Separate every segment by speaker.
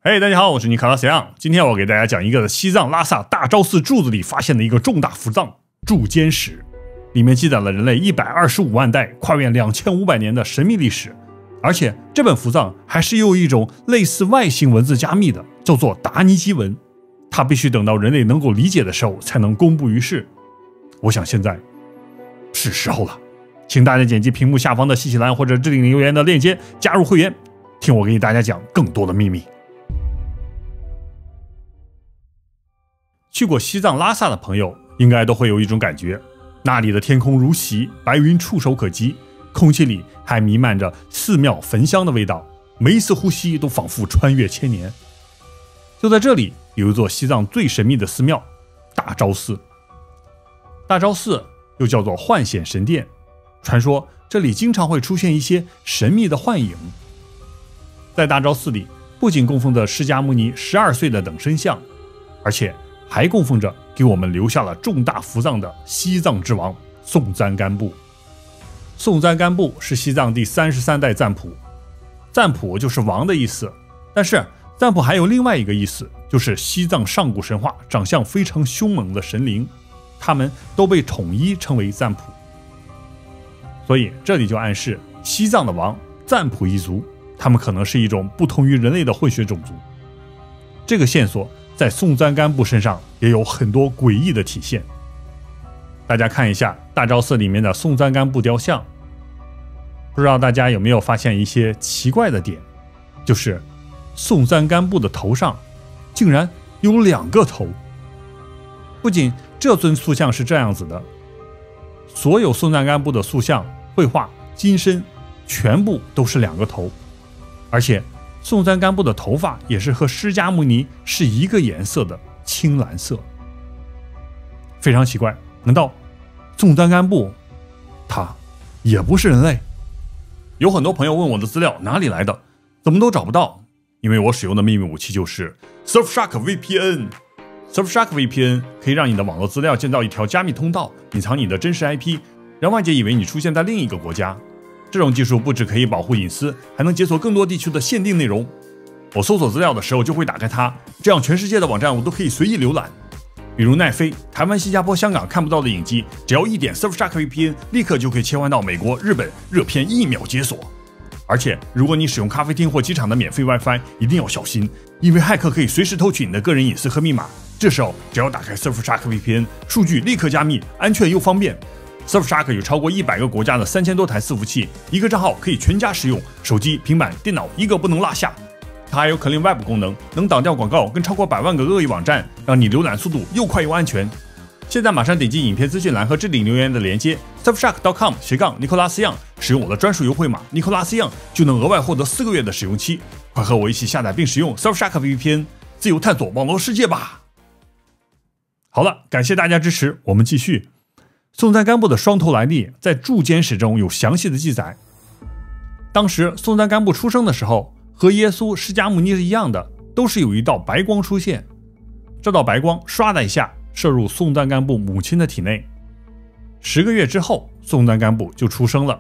Speaker 1: 嘿，大家好，我是尼克拉斯杨。今天我给大家讲一个西藏拉萨大昭寺柱子里发现的一个重大福藏柱间石，里面记载了人类125万代、跨越2500年的神秘历史。而且这本福藏还是用一种类似外星文字加密的，叫做达尼基文。它必须等到人类能够理解的时候才能公布于世。我想现在是时候了，请大家点击屏幕下方的信息栏或者置顶留言的链接加入会员，听我给大家讲更多的秘密。去过西藏拉萨的朋友应该都会有一种感觉，那里的天空如洗，白云触手可及，空气里还弥漫着寺庙焚香的味道，每一次呼吸都仿佛穿越千年。就在这里有一座西藏最神秘的寺庙大昭寺。大昭寺又叫做幻显神殿，传说这里经常会出现一些神秘的幻影。在大昭寺里不仅供奉着释迦牟尼12岁的等身像，而且还供奉着给我们留下了重大福藏的西藏之王松赞干布。松赞干布是西藏第33代赞普，赞普就是王的意思，但是赞普还有另外一个意思，就是西藏上古神话长相非常凶猛的神灵，他们都被统一称为赞普。所以这里就暗示西藏的王赞普一族，他们可能是一种不同于人类的混血种族。这个线索在松赞干布身上也有很多诡异的体现。大家看一下大昭寺里面的松赞干布雕像，不知道大家有没有发现一些奇怪的点，就是松赞干布的头上竟然有2个头。不仅这尊塑像是这样子的，所有松赞干布的塑像、绘画、金身全部都是2个头，而且松赞干布的头发也是和释迦牟尼是一个颜色的青蓝色。非常奇怪，难道松赞干布他也不是人类？有很多朋友问我的资料哪里来的，怎么都找不到，因为我使用的秘密武器就是 Surfshark VPN。Surfshark VPN 可以让你的网络资料建造一条加密通道，隐藏你的真实 IP， 让外界以为你出现在另一个国家。这种技术不只可以保护隐私，还能解锁更多地区的限定内容。我搜索资料的时候就会打开它，这样全世界的网站我都可以随意浏览。比如奈飞、台湾、新加坡、香港看不到的影集，只要一点 Surfshark VPN， 立刻就可以切换到美国、日本，热片1秒解锁。而且如果你使用咖啡厅或机场的免费 WiFi， 一定要小心，因为骇客可以随时偷取你的个人隐私和密码。这时候只要打开 Surfshark VPN， 数据立刻加密，安全又方便。Surfshark 有超过100个国家的3000多台伺服器，一个账号可以全家使用，手机、平板、电脑一个不能落下。它还有 Clean Web 功能，能挡掉广告跟超过100万个恶意网站，让你浏览速度又快又安全。现在马上点击影片资讯栏和置顶留言的连接 surfshark.com/Nicholas Young， 使用我的专属优惠码 Nicholas Young， 就能额外获得4个月的使用期。快和我一起下载并使用 Surfshark VPN， 自由探索网络世界吧。好了，感谢大家支持，我们继续。松赞干布的双头来历在柱间史中有详细的记载。当时松赞干布出生的时候，和耶稣、释迦牟尼是一样的，都是有一道白光出现。这道白光唰的一下射入松赞干布母亲的体内。10个月之后，松赞干布就出生了。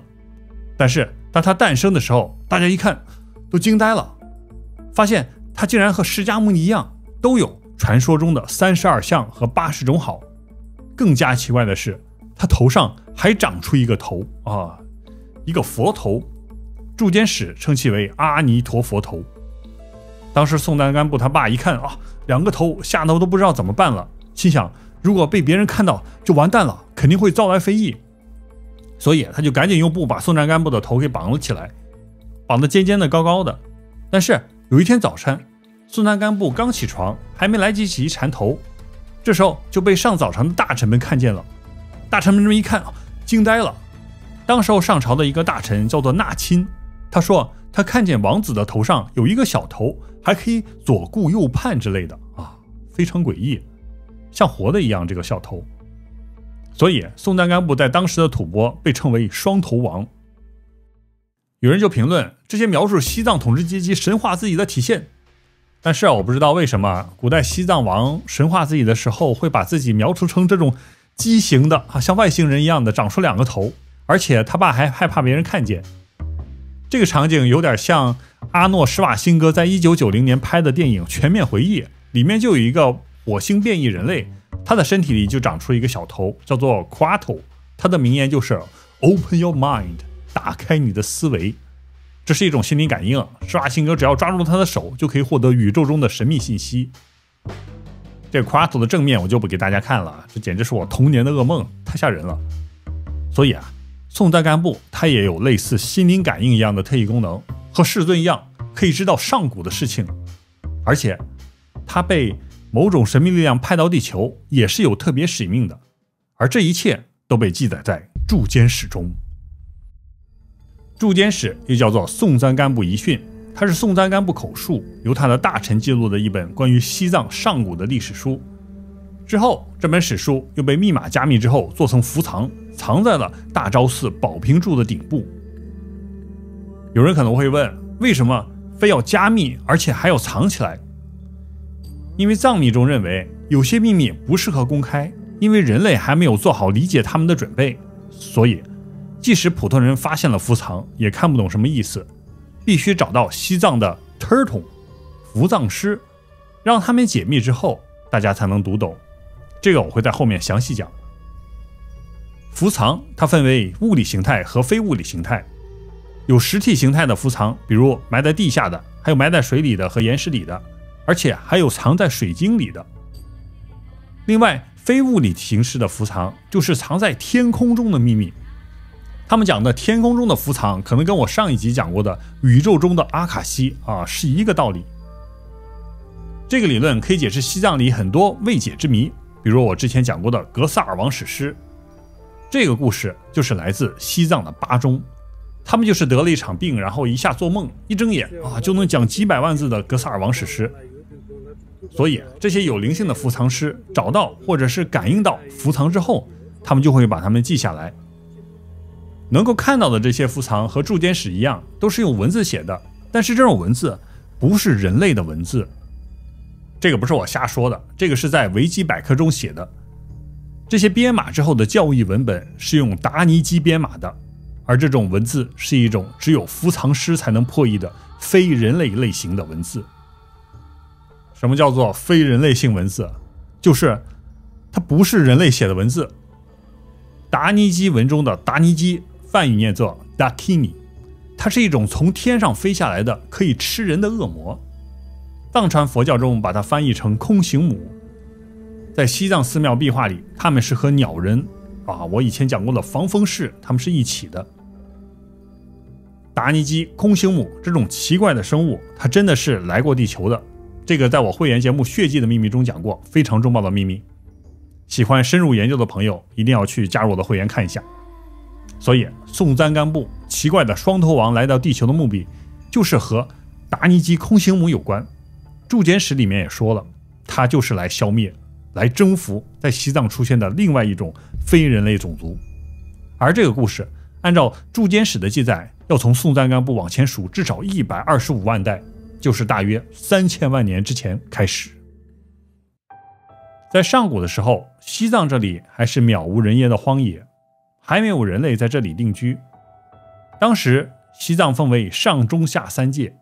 Speaker 1: 但是当他诞生的时候，大家一看都惊呆了，发现他竟然和释迦牟尼一样，都有传说中的32相和80种好。更加奇怪的是，他头上还长出一个头啊，一个佛头。柱间史称其为阿弥陀佛头。当时松赞干布他爸一看啊，2个头，吓得都不知道怎么办了，心想如果被别人看到就完蛋了，肯定会遭来非议。所以他就赶紧用布把松赞干布的头给绑了起来，绑得尖尖的高高的。但是有一天早晨，松赞干布刚起床，还没来及洗缠头，这时候就被上早朝的大臣们看见了。大臣们这么一看，惊呆了。当时候上朝的一个大臣叫做纳钦，他说他看见王子的头上有一个小头，还可以左顾右盼之类的啊，非常诡异，像活的一样这个小头。所以松赞干布在当时的吐蕃被称为双头王。有人就评论这些描述西藏统治阶级神化自己的体现，但是我不知道为什么古代西藏王神化自己的时候会把自己描述成这种畸形的像外星人一样的长出2个头，而且他爸还害怕别人看见。这个场景有点像阿诺·施瓦辛格在1990年拍的电影《全面回忆》，里面就有一个火星变异人类，他的身体里就长出一个小头，叫做 Quato。 他的名言就是 Open your mind， 打开你的思维。这是一种心灵感应，施瓦辛格只要抓住他的手，就可以获得宇宙中的神秘信息。这个 Quato 的正面我就不给大家看了，这简直是我童年的噩梦，太吓人了。所以宋赞干布他也有类似心灵感应一样的特异功能，和世尊一样可以知道上古的事情，而且他被某种神秘力量派到地球也是有特别使命的，而这一切都被记载在铸坚史中。铸坚史又叫做宋赞干布遗训，它是宋赞干布口述由他的大臣记录的一本关于西藏上古的历史书。之后这本史书又被密码加密之后做成伏藏，藏在了大昭寺宝瓶柱的顶部。有人可能会问，为什么非要加密而且还要藏起来？因为藏密中认为有些秘密不适合公开，因为人类还没有做好理解他们的准备，所以即使普通人发现了伏藏也看不懂什么意思，必须找到西藏的 Turtle 伏藏师，让他们解密之后大家才能读懂。这个我会在后面详细讲。伏藏它分为物理形态和非物理形态，有实体形态的伏藏，比如埋在地下的，还有埋在水里的和岩石里的，而且还有藏在水晶里的。另外非物理形式的伏藏就是藏在天空中的秘密。他们讲的天空中的伏藏可能跟我上一集讲过的宇宙中的阿卡西是一个道理。这个理论可以解释西藏里很多未解之谜，比如我之前讲过的格萨尔王史诗。这个故事就是来自西藏的巴中，他们就是得了一场病，然后一下做梦，一睁眼就能讲几百万字的格萨尔王史诗。所以这些有灵性的伏藏师找到或者是感应到伏藏之后，他们就会把它们记下来。能够看到的这些伏藏和铸坚史一样，都是用文字写的，但是这种文字不是人类的文字。这个不是我瞎说的，这个是在维基百科中写的。这些编码之后的教义文本是用达尼基编码的，而这种文字是一种只有伏藏师才能破译的非人类类型的文字。什么叫做非人类性文字？就是它不是人类写的文字。达尼基文中的达尼基梵语念作 Dakini， 它是一种从天上飞下来的可以吃人的恶魔。藏传佛教中把它翻译成空行母。在西藏寺庙壁画里，他们是和鸟人我以前讲过的防风氏他们是一起的。达尼基、空行母这种奇怪的生物，它真的是来过地球的。这个在我会员节目《血迹的秘密》中讲过，非常重磅的秘密。喜欢深入研究的朋友一定要去加入我的会员看一下。所以宋赞干布奇怪的双头王来到地球的目的就是和达尼基空行母有关。铸坚史里面也说了，他就是来消灭、来征服在西藏出现的另外一种非人类种族。而这个故事按照铸坚史的记载，要从宋赞干布往前数至少125万代，就是大约3000万年之前开始。在上古的时候，西藏这里还是渺无人烟的荒野，还没有人类在这里定居。当时西藏分为上中下三界，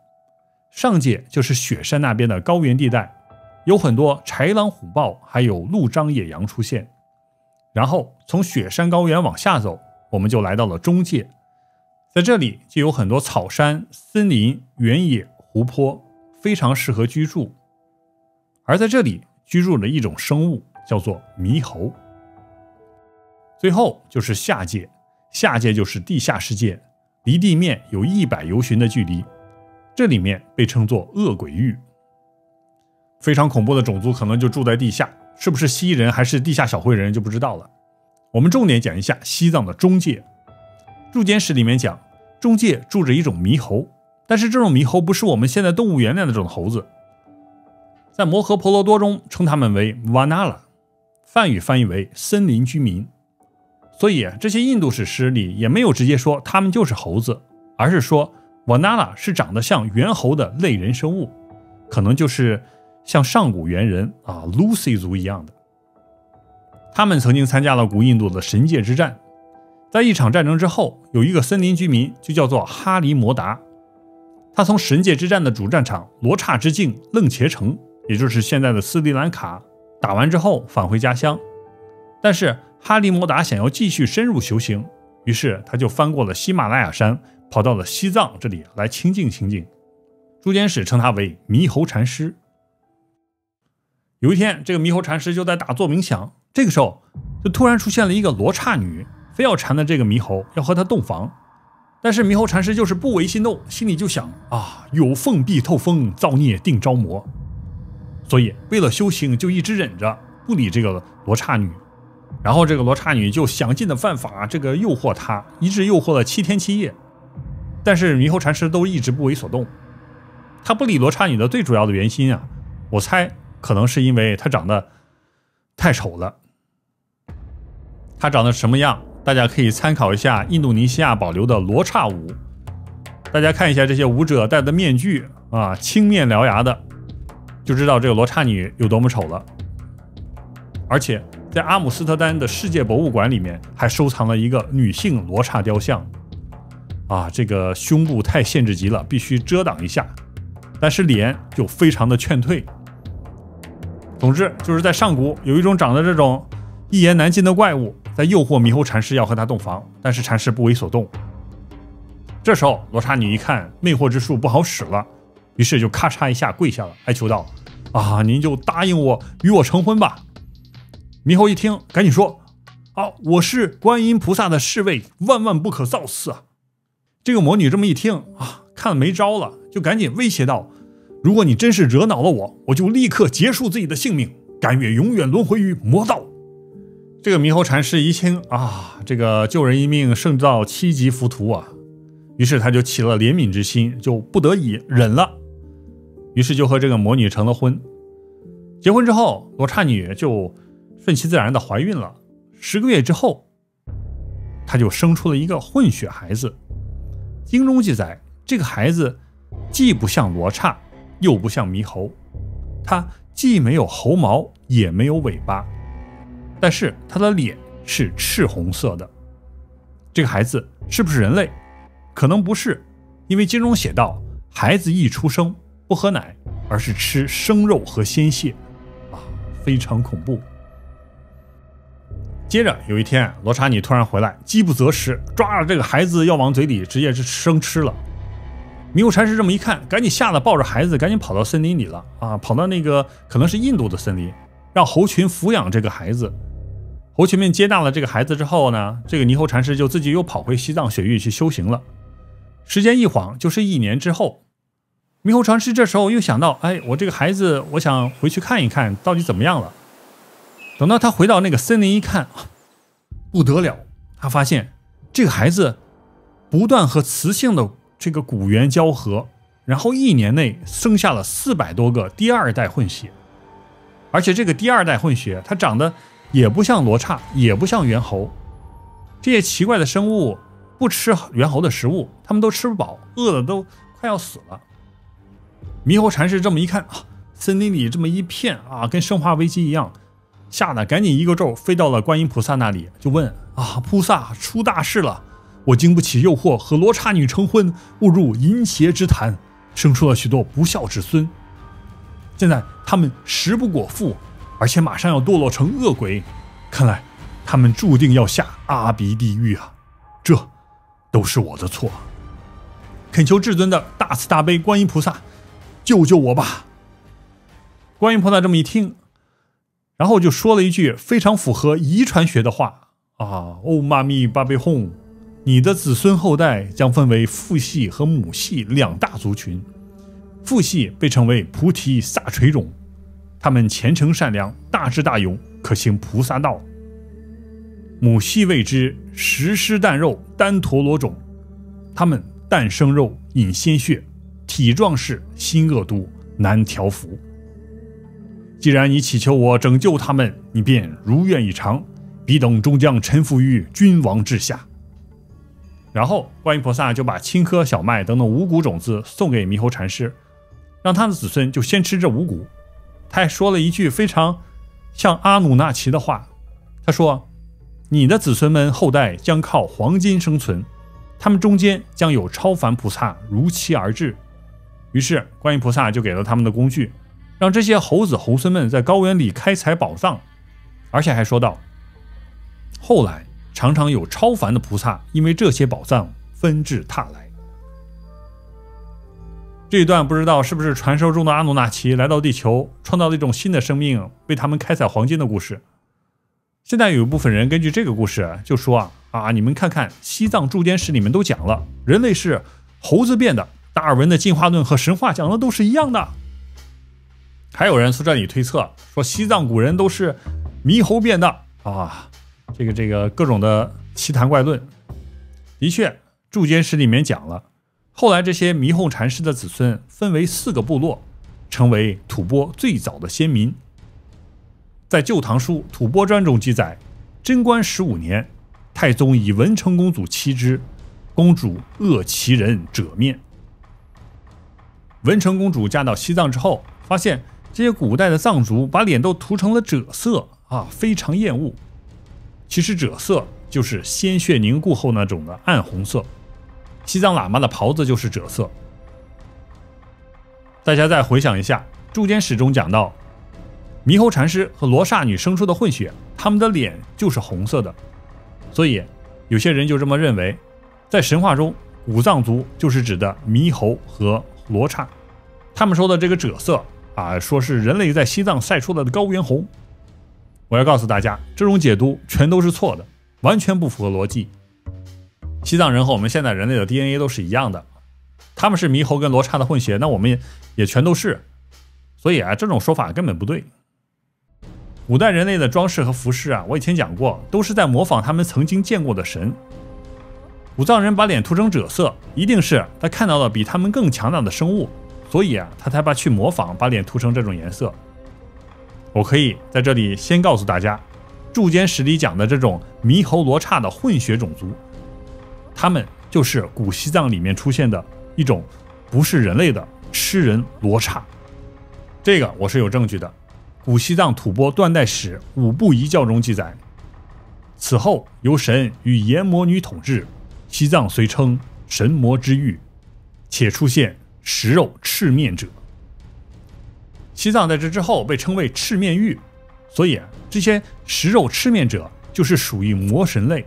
Speaker 1: 上界就是雪山那边的高原地带，有很多豺狼虎豹还有鹿獐野羊出现。然后从雪山高原往下走，我们就来到了中界，在这里就有很多草山、森林、原野、湖泊，非常适合居住。而在这里居住的一种生物叫做猕猴。最后就是下界，下界就是地下世界，离地面有100由旬的距离，这里面被称作恶鬼域。非常恐怖的种族可能就住在地下，是不是蜥蜴人还是地下小灰人就不知道了。我们重点讲一下西藏的中界。铸坚史里面讲，中界住着一种猕猴，但是这种猕猴不是我们现在动物园的那种猴子。在摩诃婆罗多中称他们为 Vanala， 梵语翻译为森林居民。所以这些印度史诗里也没有直接说他们就是猴子，而是说 Vanala 是长得像猿猴的类人生物，可能就是像上古猿人Lucy 族一样的。他们曾经参加了古印度的神界之战，在一场战争之后，有一个森林居民就叫做哈里摩达，他从神界之战的主战场罗刹之境楞茄城，也就是现在的斯里兰卡，打完之后返回家乡。但是哈里摩达想要继续深入修行，于是他就翻过了喜马拉雅山，跑到了西藏这里来清静清静。朱监史称他为猕猴禅师。有一天，这个猕猴禅师就在打坐冥想，这个时候就突然出现了一个罗刹女，非要缠的这个猕猴，要和他洞房。但是猕猴禅师就是不为心动，心里就想有凤必透风，造孽定招魔。所以为了修行，就一直忍着不理这个罗刹女。然后这个罗刹女就想尽的办法诱惑他，一直诱惑了7天7夜。但是猕猴禅师都一直不为所动。他不理罗刹女的最主要的原因我猜可能是因为他长得太丑了。他长得什么样，大家可以参考一下印度尼西亚保留的罗刹舞。大家看一下这些舞者戴的面具青面獠牙的，就知道这个罗刹女有多么丑了。而且在阿姆斯特丹的世界博物馆里面还收藏了一个女性罗刹雕像这个胸部太限制级了，必须遮挡一下，但是脸就非常的劝退。总之就是在上古有一种长得这种一言难尽的怪物，在诱惑猕猴禅师要和他洞房，但是禅师不为所动。这时候罗刹女一看魅惑之术不好使了，于是就咔嚓一下跪下了，哀求道您就答应我与我成婚吧。猕猴一听赶紧说我是观音菩萨的侍卫，万万不可造次啊。这个魔女这么一听看了没招了，就赶紧威胁道，如果你真是惹恼了我，我就立刻结束自己的性命，甘愿永远轮回于魔道。这个猕猴禅师一听这个救人一命胜造7级浮屠于是他就起了怜悯之心，就不得已忍了，于是就和这个魔女成了婚。结婚之后，罗刹女就顺其自然的怀孕了，10个月之后，她就生出了一个混血孩子。经中记载，这个孩子既不像罗刹，又不像猕猴，他既没有猴毛，也没有尾巴，但是他的脸是赤红色的。这个孩子是不是人类？可能不是，因为经中写道，孩子一出生不喝奶，而是吃生肉和鲜血非常恐怖。接着有一天，罗刹女突然回来，饥不择食，抓着这个孩子要往嘴里直接是生吃了。猕猴禅师这么一看，赶紧吓得抱着孩子赶紧跑到森林里了跑到那个可能是印度的森林，让猴群抚养这个孩子。猴群们接纳了这个孩子之后呢，这个猕猴禅师就自己又跑回西藏雪域去修行了。时间一晃就是1年之后，猕猴禅师这时候又想到，我这个孩子我想回去看一看到底怎么样了。等到他回到那个森林一看，不得了，他发现这个孩子不断和雌性的这个骨缘交合，然后1年内生下了400多个第2代混血。而且这个第2代混血它长得也不像罗刹，也不像猿猴。这些奇怪的生物不吃猿猴的食物，他们都吃不饱，饿得都快要死了。猕猴禅师这么一看森林里这么一片跟生化危机一样，吓得赶紧一个咒飞到了观音菩萨那里，就问菩萨出大事了，我经不起诱惑和罗刹女成婚，误入淫邪之坛，生出了许多不孝子孙，现在他们食不果腹，而且马上要堕落成恶鬼，看来他们注定要下阿鼻地狱这都是我的错，恳求至尊的大慈大悲观音菩萨救救我吧。观音菩萨这么一听，然后就说了一句非常符合遗传学的话欧妈咪巴贝哄，你的子孙后代将分为父系和母系2大族群，父系被称为菩提萨垂种，他们虔诚善良，大智大勇，可行菩萨道。母系谓之石狮蛋肉单陀罗种，他们蛋生肉，饮鲜血，体壮实，心恶毒，难调服。既然你祈求我拯救他们，你便如愿以偿，彼等终将臣服于君王之下。然后观音菩萨就把青稞、小麦等等五谷种子送给猕猴禅师，让他的子孙就先吃这五谷。他还说了一句非常像阿努纳奇的话，他说，你的子孙们后代将靠黄金生存，他们中间将有超凡菩萨如期而至。于是观音菩萨就给了他们的工具，让这些猴子猴孙们在高原里开采宝藏，而且还说道，后来常常有超凡的菩萨因为这些宝藏纷至沓来。这一段不知道是不是传说中的阿努纳奇来到地球，创造了一种新的生命，为他们开采黄金的故事。现在有一部分人根据这个故事就说你们看看西藏铸剑史里面都讲了，人类是猴子变的，达尔文的进化论和神话讲的都是一样的。还有人从这里推测说西藏古人都是猕猴变的这个各种的奇谈怪论。的确，铸剑史里面讲了，后来这些猕猴禅师的子孙分为4个部落，成为吐蕃最早的先民。在《旧唐书·吐蕃传》中记载，贞观15年，太宗以文成公主妻之，公主恶其人者面。文成公主嫁到西藏之后，发现这些古代的藏族把脸都涂成了赭色非常厌恶。其实赭色就是鲜血凝固后那种的暗红色，西藏喇嘛的袍子就是赭色。大家再回想一下，铸剑史中讲到，猕猴禅师和罗刹女生出的混血，他们的脸就是红色的。所以有些人就这么认为，在神话中古藏族就是指的猕猴和罗刹。他们说的这个赭色说是人类在西藏晒出来的高原红。我要告诉大家，这种解读全都是错的，完全不符合逻辑。西藏人和我们现在人类的 DNA 都是一样的，他们是猕猴跟罗刹的混血，那我们也全都是。所以这种说法根本不对。古代人类的装饰和服饰我以前讲过，都是在模仿他们曾经见过的神。古藏人把脸涂成赭色，一定是他看到了比他们更强大的生物，所以他才去模仿，把脸涂成这种颜色。我可以在这里先告诉大家，铸剑史里讲的这种猕猴罗刹的混血种族，他们就是古西藏里面出现的一种不是人类的吃人罗刹。这个我是有证据的。古西藏吐蕃断代史5部遗教中记载，此后由神与阎魔女统治，西藏虽称神魔之域，且出现食肉赤面者。西藏在这之后被称为赤面域，所以这些食肉赤面者就是属于魔神类。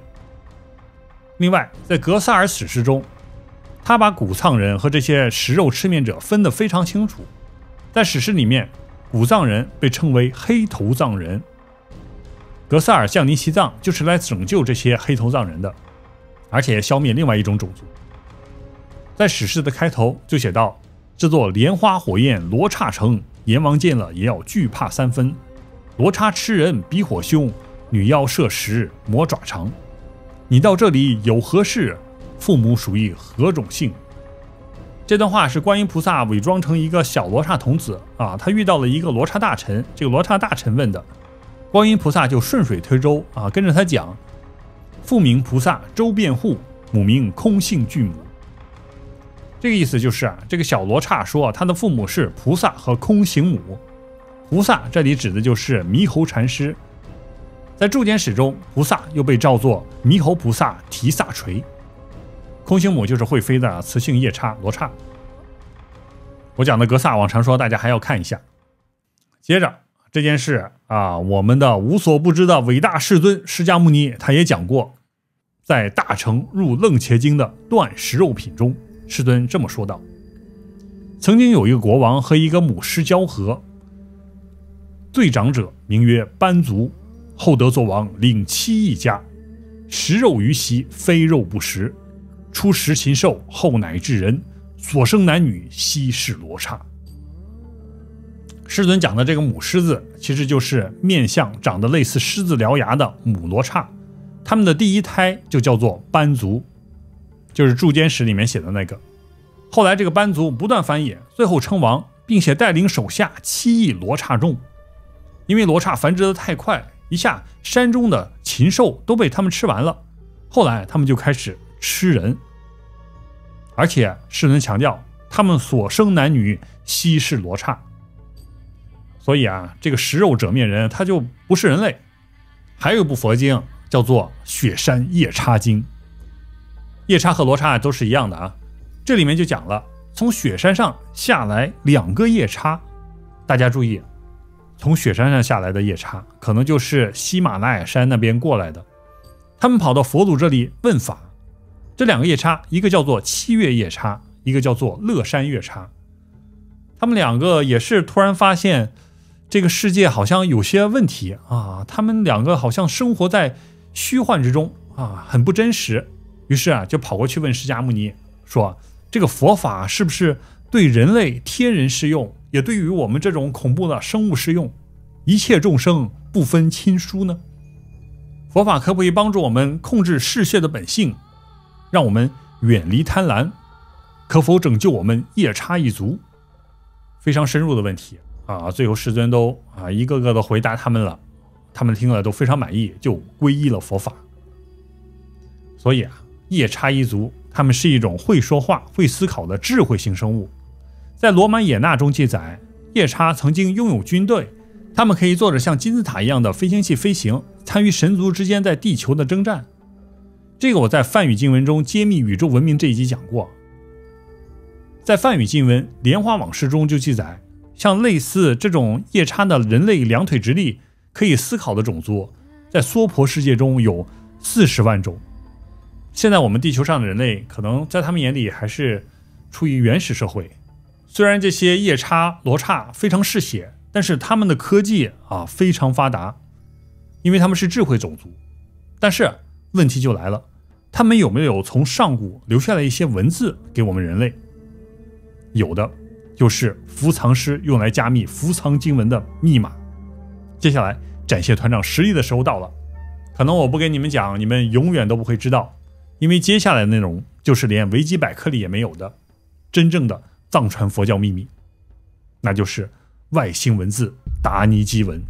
Speaker 1: 另外在格萨尔史诗中，他把古藏人和这些食肉赤面者分得非常清楚。在史诗里面，古藏人被称为黑头藏人，格萨尔降临西藏就是来拯救这些黑头藏人的，而且消灭另外一种种族。在史诗的开头就写道，这座莲花火焰罗刹城，阎王见了也要惧怕3分。罗刹吃人比火凶，女妖摄食魔爪长。你到这里有何事？父母属于何种姓？这段话是观音菩萨伪装成一个小罗刹童子他遇到了一个罗刹大臣，这个罗刹大臣问的，观音菩萨就顺水推舟跟着他讲，父名菩萨周辩护，母名空性具母。这个意思就是这个小罗刹说他的父母是菩萨和空行母，菩萨这里指的就是猕猴禅师。在铸剑史中，菩萨又被叫做猕猴菩萨提萨垂，空行母就是会飞的雌性夜叉罗刹。我讲的格萨网传说大家还要看一下。接着这件事我们的无所不知的伟大世尊释迦牟尼他也讲过，在大乘入楞伽经的断食肉品中，世尊这么说道，曾经有一个国王和一个母狮交合，最长者名曰班族，后得作王，领7亿家，食肉于席，非肉不食，初食禽兽，后乃至人，所生男女悉是罗刹。世尊讲的这个母狮子其实就是面相长得类似狮子獠牙的母罗刹，他们的第一胎就叫做班族，就是铸剑史里面写的那个。后来这个班族不断繁衍，最后称王，并且带领手下7亿罗刹众。因为罗刹繁殖的太快，一下山中的禽兽都被他们吃完了，后来他们就开始吃人。而且世尊强调他们所生男女悉是罗刹，所以这个食肉者面人他就不是人类。还有一部佛经叫做雪山夜叉经。夜叉和罗刹都是一样的啊，这里面就讲了从雪山上下来2个夜叉。大家注意，从雪山上下来的夜叉可能就是喜马拉雅山那边过来的，他们跑到佛祖这里问法。这2个夜叉，一个叫做七月夜叉，一个叫做乐山夜叉。他们2个也是突然发现这个世界好像有些问题啊，他们2个好像生活在虚幻之中啊，很不真实。于是就跑过去问释迦牟尼说，这个佛法是不是对人类天人适用，也对于我们这种恐怖的生物适用，一切众生不分亲疏呢？佛法可不可以帮助我们控制嗜血的本性，让我们远离贪婪？可否拯救我们夜叉一族？非常深入的问题啊！最后世尊都一个个的回答他们了，他们听了都非常满意，就皈依了佛法。所以夜叉一族他们是一种会说话、会思考的智慧型生物。在罗马野纳中记载，夜叉曾经拥有军队，他们可以坐着像金字塔一样的飞行器飞行，参与神族之间在地球的征战。这个我在梵语经文中揭秘宇宙文明这一集讲过。在梵语经文莲花往事中就记载，像类似这种夜叉的人类2腿直立可以思考的种族，在娑婆世界中有40万种。现在我们地球上的人类可能在他们眼里还是处于原始社会，虽然这些夜叉罗刹非常嗜血，但是他们的科技非常发达，因为他们是智慧种族。但是问题就来了，他们有没有从上古留下来一些文字给我们人类？有的，就是伏藏师用来加密伏藏经文的密码。接下来展现团长实力的时候到了，可能我不给你们讲，你们永远都不会知道，因为接下来的内容就是连维基百科里也没有的真正的藏传佛教秘密，那就是外星文字达尼基文。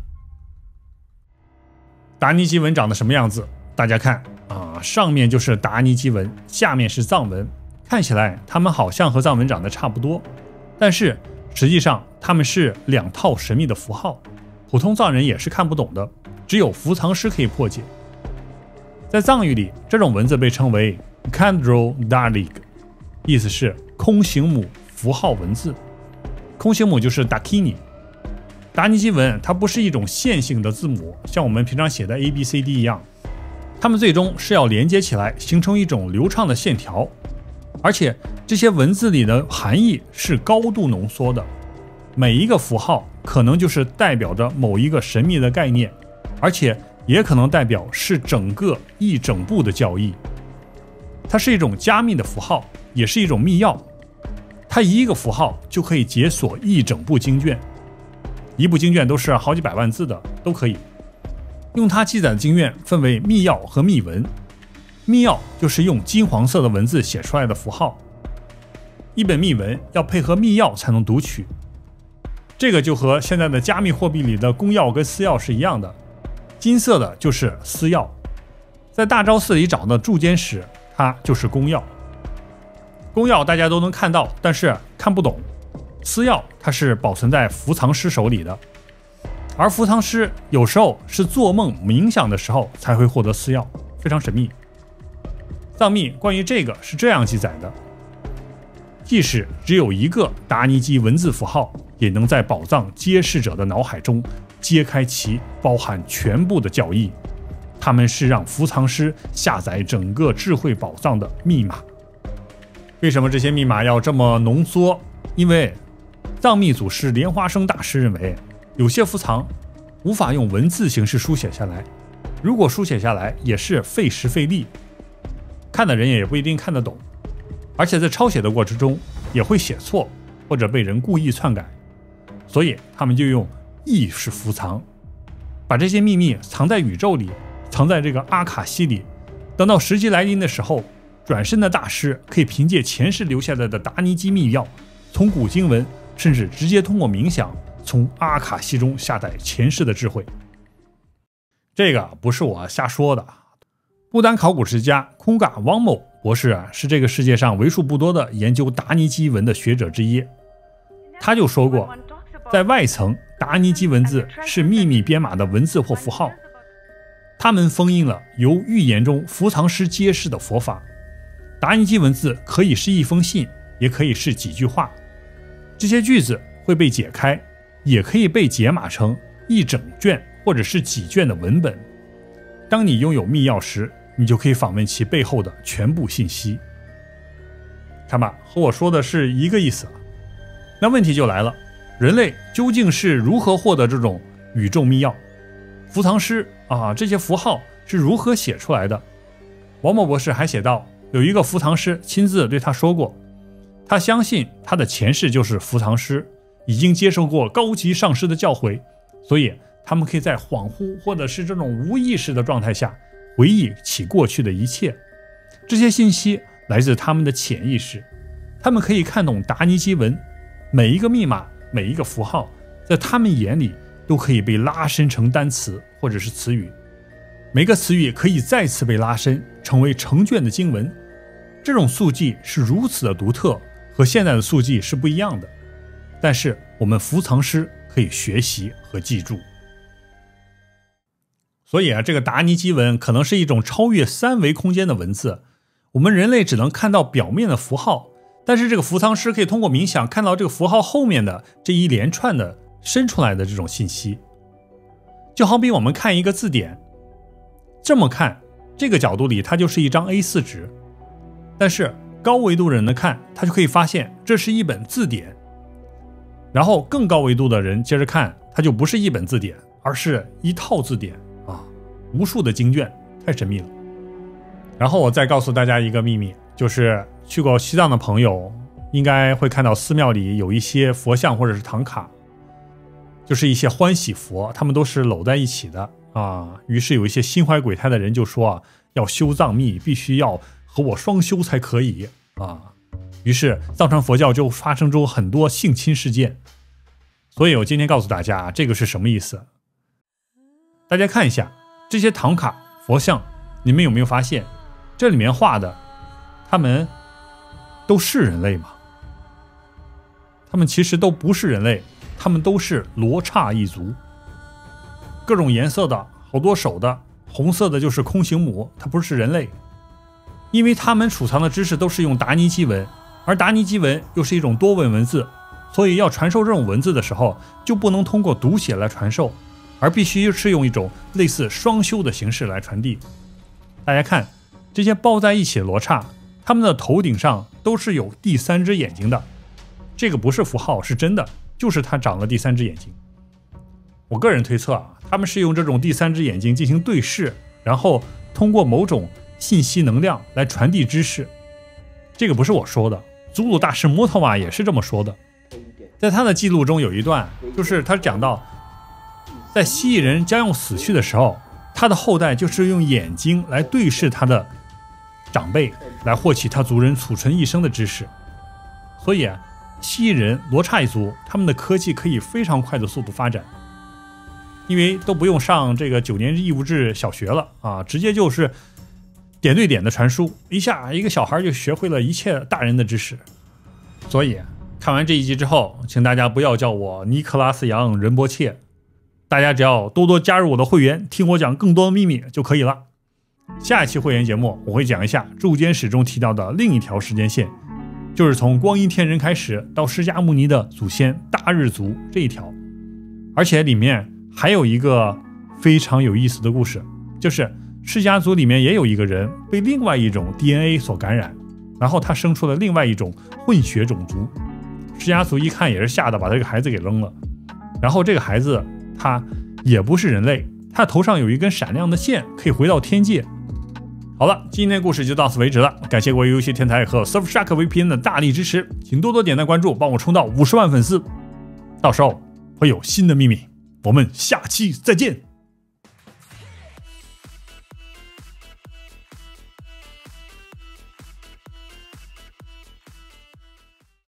Speaker 1: 达尼基文长得什么样子？大家看上面就是达尼基文，下面是藏文，看起来他们好像和藏文长得差不多，但是实际上他们是2套神秘的符号，普通藏人也是看不懂的，只有伏藏师可以破解。在藏语里，这种文字被称为 Khandro Dalig， 意思是空行母符号文字。空行母就是 Dakini。 达尼基文它不是一种线性的字母，像我们平常写的 ABCD 一样，它们最终是要连接起来形成一种流畅的线条，而且这些文字里的含义是高度浓缩的，每一个符号可能就是代表着某一个神秘的概念，而且也可能代表是整个一整部的教义。它是一种加密的符号，也是一种密钥，它一个符号就可以解锁一整部经卷，一部经卷都是好几百万字的，都可以用它记载的经卷分为密钥和密文。密钥就是用金黄色的文字写出来的符号，一本密文要配合密钥才能读取，这个就和现在的加密货币里的公钥跟私钥是一样的，金色的就是私钥，在大昭寺里找的铸坚石，它就是公钥。公钥大家都能看到，但是看不懂。私钥它是保存在伏藏师手里的，而伏藏师有时候是做梦冥想的时候才会获得私钥，非常神秘。藏密关于这个是这样记载的，即使只有一个达尼基文字符号，也能在宝藏揭示者的脑海中揭开其包含全部的教义，他们是让伏藏师下载整个智慧宝藏的密码。为什么这些密码要这么浓缩？因为藏密祖师莲花生大师认为，有些伏藏无法用文字形式书写下来，如果书写下来也是费时费力，看的人也不一定看得懂，而且在抄写的过程中也会写错，或者被人故意篡改，所以他们就用意识伏藏，把这些秘密藏在宇宙里，藏在这个阿卡西里，等到时机来临的时候，转身的大师可以凭借前世留下来的达尼基密钥，从古经文甚至直接通过冥想从阿卡西中下载前世的智慧。这个不是我瞎说的，不丹考古学家空嘎汪某博士是这个世界上为数不多的研究达尼基文的学者之一。他就说过，在外层达尼基文字是秘密编码的文字或符号，他们封印了由预言中伏藏师揭示的佛法。达尼基文字可以是一封信，也可以是几句话，这些句子会被解开，也可以被解码成一整卷或者是几卷的文本。当你拥有密钥时，你就可以访问其背后的全部信息。看吧，和我说的是一个意思。那问题就来了，人类究竟是如何获得这种宇宙密钥？伏藏师这些符号是如何写出来的？王某博士还写道，有一个伏藏师亲自对他说过，他相信他的前世就是伏藏师，已经接受过高级上师的教诲，所以他们可以在恍惚或者是这种无意识的状态下回忆起过去的一切。这些信息来自他们的潜意识，他们可以看懂达尼基文，每一个密码，每一个符号，在他们眼里都可以被拉伸成单词或者是词语，每个词语可以再次被拉伸成为成卷的经文。这种速记是如此的独特，和现在的速记是不一样的，但是我们伏藏师可以学习和记住。所以这个达尼基文可能是一种超越三维空间的文字，我们人类只能看到表面的符号，但是这个伏藏师可以通过冥想看到这个符号后面的这一连串的伸出来的这种信息。就好比我们看一个字典，这么看，这个角度里它就是一张 A4 纸，但是高维度人的看，他就可以发现这是一本字典，然后更高维度的人接着看，它就不是一本字典，而是一套字典无数的经卷，太神秘了。然后我再告诉大家一个秘密，就是去过西藏的朋友应该会看到寺庙里有一些佛像或者是唐卡，就是一些欢喜佛，他们都是搂在一起的于是有一些心怀鬼胎的人就说要修藏密必须要和我双修才可以于是藏传佛教就发生出很多性侵事件。所以我今天告诉大家这个是什么意思。大家看一下这些唐卡佛像，你们有没有发现这里面画的他们都是人类吗？他们其实都不是人类，他们都是罗刹一族，各种颜色的，好多手的，红色的就是空行母，它不是人类。因为他们储藏的知识都是用达尼基文，而达尼基文又是一种多文文字，所以要传授这种文字的时候，就不能通过读写来传授，而必须是用一种类似双修的形式来传递。大家看这些抱在一起的罗刹，他们的头顶上都是有第三只眼睛的，这个不是符号，是真的，就是它长了第三只眼睛。我个人推测他们是用这种第三只眼睛进行对视，然后通过某种信息能量来传递知识。这个不是我说的，祖鲁大师摩托瓦也是这么说的。在他的记录中有一段，就是他讲到在蜥蜴人将要死去的时候，他的后代就是用眼睛来对视他的长辈，来获取他族人储存一生的知识。所以蜥蜴人罗刹一族他们的科技可以非常快的速度发展，因为都不用上这个9年义务制小学了直接就是点对点的传输，一下一个小孩就学会了一切大人的知识。所以看完这一集之后，请大家不要叫我尼克拉斯杨仁波切，大家只要多多加入我的会员，听我讲更多的秘密就可以了。下一期会员节目我会讲一下铸剑史中提到的另一条时间线，就是从光阴天人开始到释迦牟尼的祖先大日族这一条。而且里面还有一个非常有意思的故事，就是释迦族里面也有一个人被另外一种 DNA 所感染，然后他生出了另外一种混血种族。释迦族一看也是吓得把这个孩子给扔了，然后这个孩子他也不是人类，他头上有一根闪亮的线，可以回到天界。好了，今天的故事就到此为止了，感谢各位游戏天台和 Surfshark VPN 的大力支持，请多多点赞关注，帮我冲到50万粉丝，到时候会有新的秘密，我们下期再见。